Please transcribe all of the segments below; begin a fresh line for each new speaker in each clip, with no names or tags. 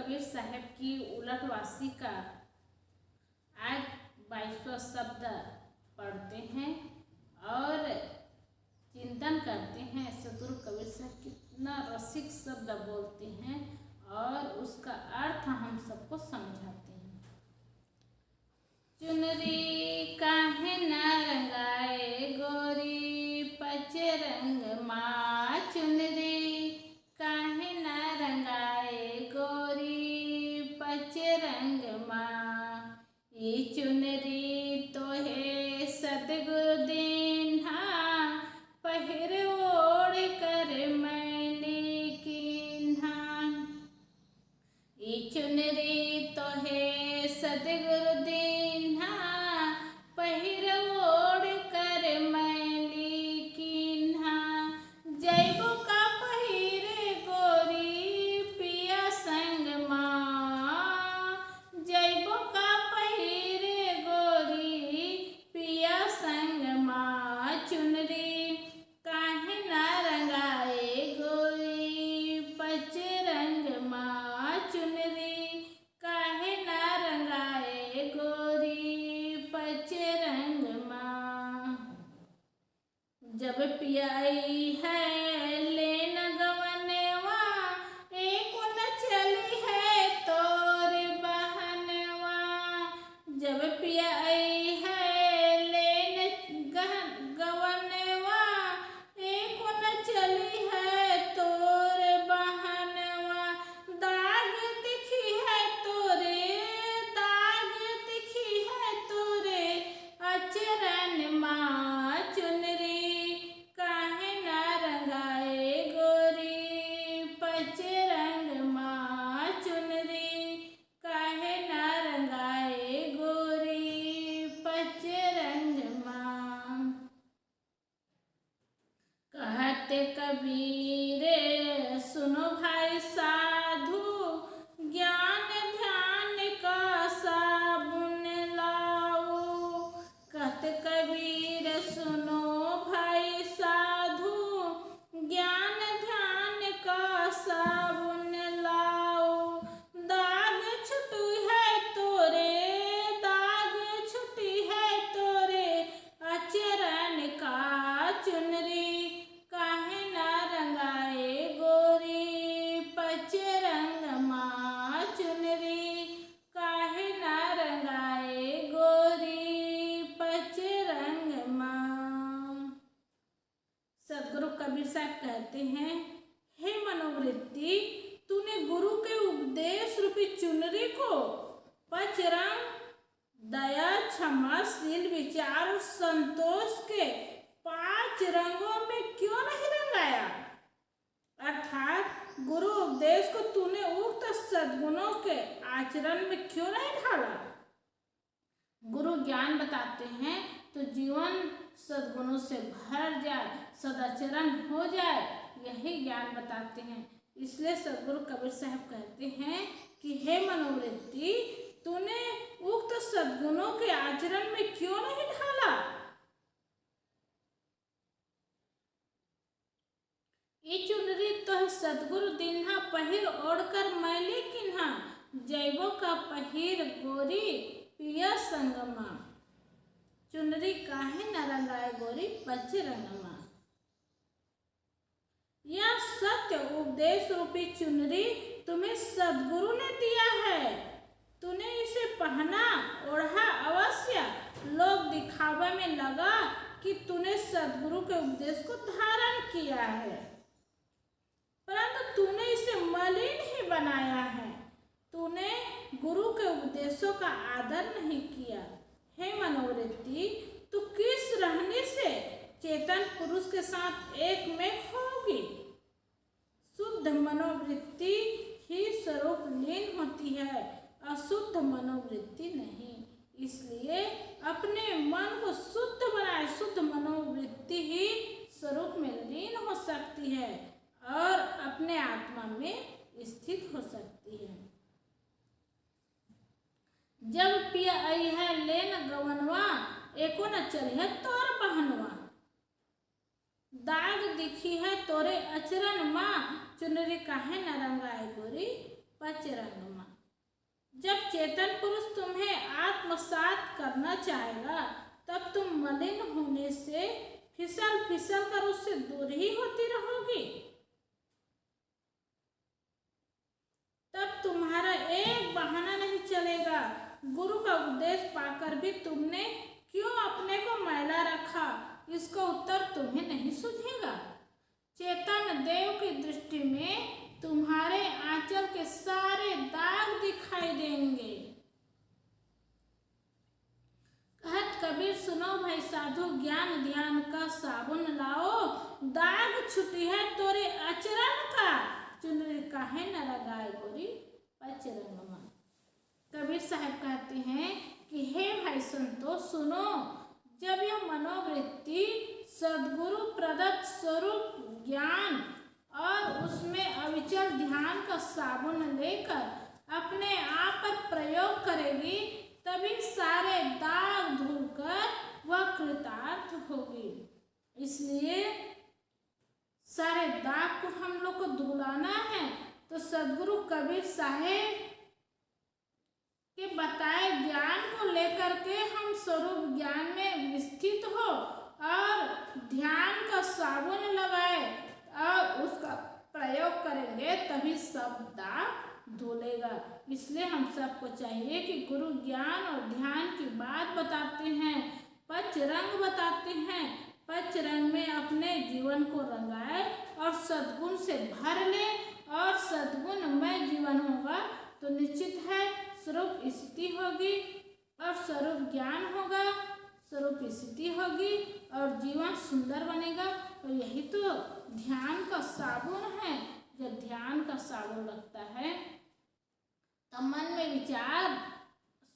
कबीर साहब की उलटवासी का आज 22वां शब्द पढ़ते हैं और चिंतन करते हैं। सदगुरु कबीर साहब कितना रसिक शब्द बोलते हैं और उसका अर्थ हम सबको समझाते हैं। चुनरी काहे न रंगाए गोरी पचे रंग माँ, चुनरी काहे न रंगाए गोरी पचे रंग माँ। ये चुनरी तो है सतगुरु दीन्हा, पहिर ओढ़ कर मैली कीन्हा। ये चुनरी तो है सतगुरु दीन्हा, पहिर ओढ़ कर मैली कीन्हा। जैबो का पहिरे गोरी पिया संग माँ, जैबो का पहिरे गोरी पिया संग माँ। चुनरी काहे न रंगाए गोरी पचे रंग माँ, चुनरी काहे न रंगाए गोरी पचे रंग माँ। जब पियाई है लेन गवनवा, एक न चली है तोर बहनवा। जब पियाई है लेन गवनवा, एक न चली है तोर बहनवा। दाग दिखी है तोरे, दाग दिखी है तोरे अचरन माँ। चुनरी काहे न रंगाए गोरी पचे रंग माँ, चुनरी काहे न रंगाए गोरी पचे रंग माँ। कहते कबीर सुनो भाई साधु, ज्ञान ध्यान का साबुन लाओ। कहते कबीर सुनो भाई साधु, ज्ञान ध्यान का साबुन लाओ। दाग छुटी है तोरे, दाग छुटी है तोरे अचरन का। चुनरी काहे न रंगाए गोरी पचे रंग माँ, चुनरी काहे न रंगाए गोरी पचे रंग माँ। सदगुरु कबीर साहब कहते हैं, हे मनोवृत्ति, तूने गुरु के उपदेश रूपी चुनरी को पच रंग, दया, क्षमाशील, विचार और संतोष के 5 रंगों में क्यों नहीं रंगाया? अर्थात गुरु उपदेश को तूने उक्त सद्गुणों के आचरण में क्यों नहीं ढाला? गुरु ज्ञान बताते हैं तो जीवन सद्गुणों से भर जाए, सदाचरण हो जाए, यही ज्ञान बताते हैं। इसलिए सदगुरु कबीर साहब कहते हैं कि हे मनोवृत्ति, तूने उक्त सद्गुणों के आचरण में क्यों नहीं ढाला? ये चुनरी तो सतगुरु दीन्हा, पहिर ओढ़ कर मैली कीन्हा। जैबो का पहिर गोरी पिया संगमा। चुनरी काहे न रंगाए गोरी पचे रंगमा। यह सत्य उपदेश रूपी चुनरी तुम्हें सदगुरु ने दिया है। तूने इसे पहना ओढ़ा अवश्य, लोग दिखावे में लगा कि तूने सदगुरु के उपदेश को धारण किया है, परंतु तूने इसे मलिन ही बनाया है। तूने गुरु के उपदेशों का आदर नहीं किया। हे मनोवृत्ति, तू किस रहने से चेतन पुरुष के साथ एक में होगी? शुद्ध मनोवृत्ति ही स्वरूप लीन होती है, अशुद्ध मनोवृत्ति नहीं। इसलिए अपने मन को शुद्ध बनाए। शुद्ध मनोवृत्ति ही स्वरूप में लीन हो सकती है और अपने आत्मा में स्थित हो सकती है। जब पिया आई है लेन गवनवा, एको न चलिह तोर बहनवा। दाग दिखी है तोरे अचरन माँ, चुनरी काहे न रंगाए गोरी पंचरंगमा। जब चेतन पुरुष तुम्हें आत्मसात करना चाहेगा तब तुम मलिन होने से फिसल फिसल कर उससे दूर ही होती रहोगी। तब तुम्हारा एक बहाना नहीं चलेगा। गुरु का उपदेश पाकर भी तुमने क्यों अपने को मैला रखा, इसका उत्तर तुम्हें नहीं सूझेगा। चेतन देव की दृष्टि में तुम्हारे आंचल के सारे दाग दिखाई देंगे। कहत कबीर सुनो भाई साधु, ज्ञान ध्यान का साबुन लाओ, दाग छुटी है तोरे अचरन का, चुनरी काहे न लगाए गोरी पंचरंगमा। कबीर साहब कहते हैं कि हे भाई संतो सुनो, जब यह मनोवृत्ति सद्गुरु प्रदत्त स्वरूप ज्ञान और उसमें अविचल ध्यान का साबुन लेकर अपने आप पर प्रयोग करेगी, तभी सारे दाग धुलकर वह कृतार्थ होगी। इसलिए सारे दाग को हम लोग को धुलाना है तो सद्गुरु कबीर साहेब के बताए ज्ञान को लेकर के हम स्वरूप ज्ञान में विस्थित हो और ध्यान का साबुन लगाए और उसका प्रयोग करेंगे तभी सब दाग धुलेगा। इसलिए हम सबको चाहिए कि गुरु ज्ञान और ध्यान की बात बताते हैं, पंचरंग बताते हैं, पंचरंग में अपने जीवन को रंगाए और सद्गुण से भर ले, और सद्गुण में जीवन होगा तो निश्चित है स्वरूप स्थिति होगी और स्वरूप ज्ञान होगा, स्वरूप स्थिति होगी और जीवन सुंदर बनेगा। और यही तो ध्यान का साबुन है। जब ध्यान का साबुन लगता है तो मन में विचार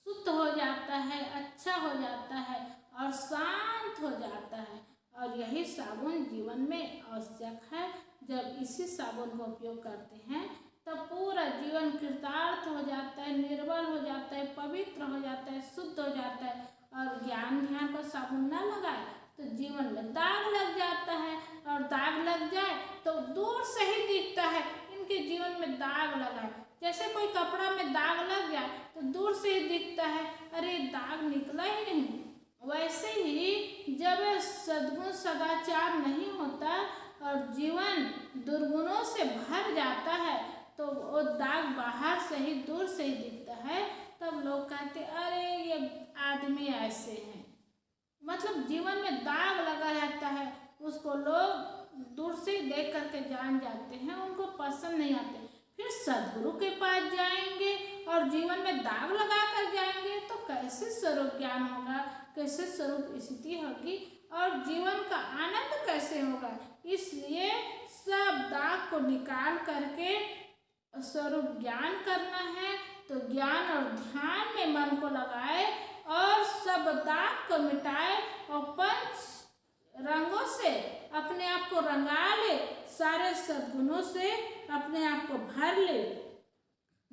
शुद्ध हो जाता है, अच्छा हो जाता है और शांत हो जाता है। और यही साबुन जीवन में आवश्यक है। जब इसी साबुन का उपयोग करते हैं तो पूरा जीवन कृतार्थ हो जाता है, निर्मल हो जाता है, पवित्र हो जाता है, शुद्ध हो जाता है। और ज्ञान ध्यान का साबुन ना लगाए तो जीवन में दाग लग जाता है, और दाग लग जाए तो दूर से ही दिखता है। इनके जीवन में दाग लगा है, जैसे कोई कपड़ा में दाग लग गया तो दूर से ही दिखता है, अरे दाग निकला ही नहीं। वैसे ही जब सद्गुण सदाचार नहीं होता और जीवन दुर्गुणों से भर जाता है तो वो दाग बाहर से ही दूर से ही दिखता है। तब लोग कहते अरे ये आदमी ऐसे हैं, मतलब जीवन में दाग लगा रहता है, उसको लोग दूर से देख करके जान जाते हैं, उनको पसंद नहीं आते। फिर सद्गुरु के पास जाएंगे और जीवन में दाग लगा कर जाएंगे तो कैसे स्वरूप ज्ञान होगा, कैसे स्वरूप स्थिति होगी और जीवन का आनंद कैसे होगा। इसलिए सब दाग को निकाल करके स्वरूप ज्ञान करना है तो ज्ञान और ध्यान में मन को लगाए और सब दाग को मिटाए और पंच रंगों से अपने आप को रंगा ले, सारे सद्गुणों से अपने आप को भर ले,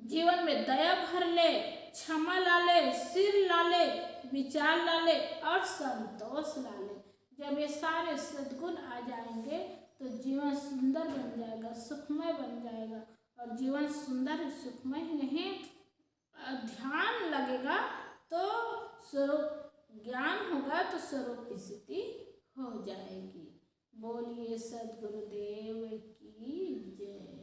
जीवन में दया भर ले, क्षमा ला ले, सिर ला ले, विचार ला ले और संतोष ला ले। जब ये सारे सद्गुण आ जाएंगे तो जीवन सुंदर बन जाएगा, सुखमय बन जाएगा। और जीवन सुंदर सुखमय ही नहीं, ध्यान लगेगा तो स्वरूप ज्ञान होगा तो स्वरूप स्थिति हो जाएगी। बोलिए सद्गुरुदेव की जय।